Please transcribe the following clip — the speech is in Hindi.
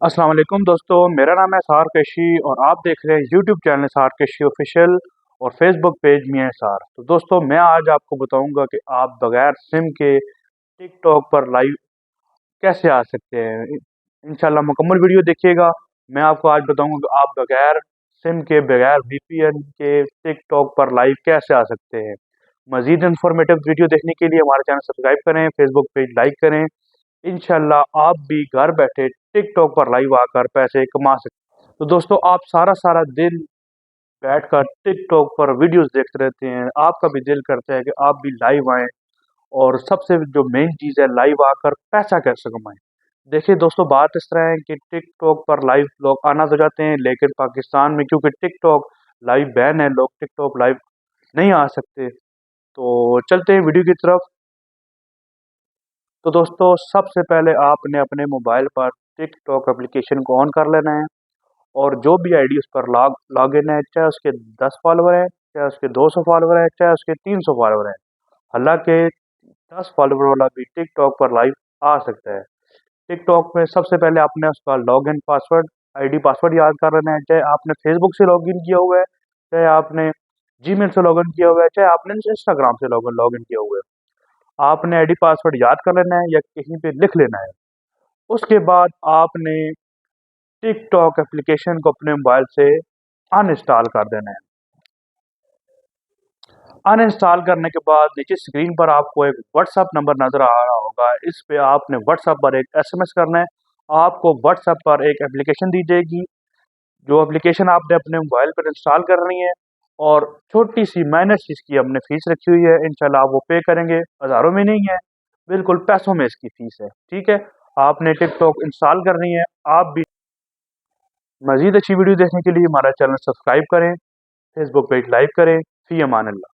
अस्सलाम वालेकुम दोस्तों, मेरा नाम है सार कैशी और आप देख रहे हैं यूट्यूब चैनल सार कैशी ऑफिशियल और फेसबुक पेज मियां सार। तो दोस्तों मैं आज आपको बताऊंगा कि आप बगैर सिम के टिकटॉक पर लाइव कैसे आ सकते हैं। इंशाल्लाह मुकम्मल वीडियो देखिएगा। मैं आपको आज बताऊंगा कि आप बगैर सिम के बगैर वीपीएन के टिकटॉक पर लाइव कैसे आ सकते हैं। मजीद इंफॉर्मेटिव वीडियो देखने के लिए हमारे चैनल सब्सक्राइब करें, फेसबुक पेज लाइक करें। इंशाल्लाह आप भी घर बैठे टिकटॉक पर लाइव आकर पैसे कमा सकते हैं। तो दोस्तों आप सारा सारा दिन बैठकर टिकटॉक पर वीडियोस देखते रहते हैं, आपका भी दिल करता है कि आप भी लाइव आएं और सबसे जो मेन चीज़ है लाइव आकर पैसा कैसे कमाएं। देखिए दोस्तों बात इस तरह है कि टिकटॉक पर लाइव लोग आना तो चाहते हैं, लेकिन पाकिस्तान में क्योंकि टिकटॉक लाइव बैन है, लोग टिकटॉक लाइव नहीं आ सकते। तो चलते हैं वीडियो की तरफ। तो दोस्तों सबसे पहले आपने अपने मोबाइल पर टिकटॉक एप्लीकेशन को ऑन कर लेना है और जो भी आईडी उस पर लॉग इन है, चाहे उसके 10 फॉलोवर है, चाहे उसके 200 फॉलोवर है, चाहे उसके 300 फॉलोवर है। हालांकि 10 फॉलोवर वाला भी टिकटॉक पर लाइव आ सकता है। टिकटॉक में सबसे पहले आपने उसका log in password ID password याद कर लेना है, चाहे आपने फेसबुक से लॉग इन किया हुआ है, चाहे आपने जीमेल से लॉग इन किया हुआ है, चाहे आपने इंस्टाग्राम से लॉग इन किया हुआ है। आपने आईडी पासवर्ड याद कर लेना है या कहीं पे लिख लेना है। उसके बाद आपने टिकटॉक एप्लीकेशन को अपने मोबाइल से अनइंस्टॉल कर देना है। अनइंस्टॉल करने के बाद नीचे स्क्रीन पर आपको एक व्हाट्सएप नंबर नज़र आ रहा होगा, इस पे आपने व्हाट्सएप पर एक एसएमएस करना है। आपको व्हाट्सएप पर एक एप्लीकेशन दी जाएगी, जो एप्लीकेशन आपने अपने मोबाइल पर इंस्टॉल करनी है और छोटी सी माइनस चीज़ की हमने फीस रखी हुई है। इंशाल्लाह आप वो पे करेंगे, हज़ारों में नहीं है, बिल्कुल पैसों में इसकी फीस है। ठीक है, आपने टिकटॉक इंस्टॉल करनी है। आप भी मज़ीद अच्छी वीडियो देखने के लिए हमारा चैनल सब्सक्राइब करें, फेसबुक पेज लाइक करें। फ़ी अमान अल्लाह।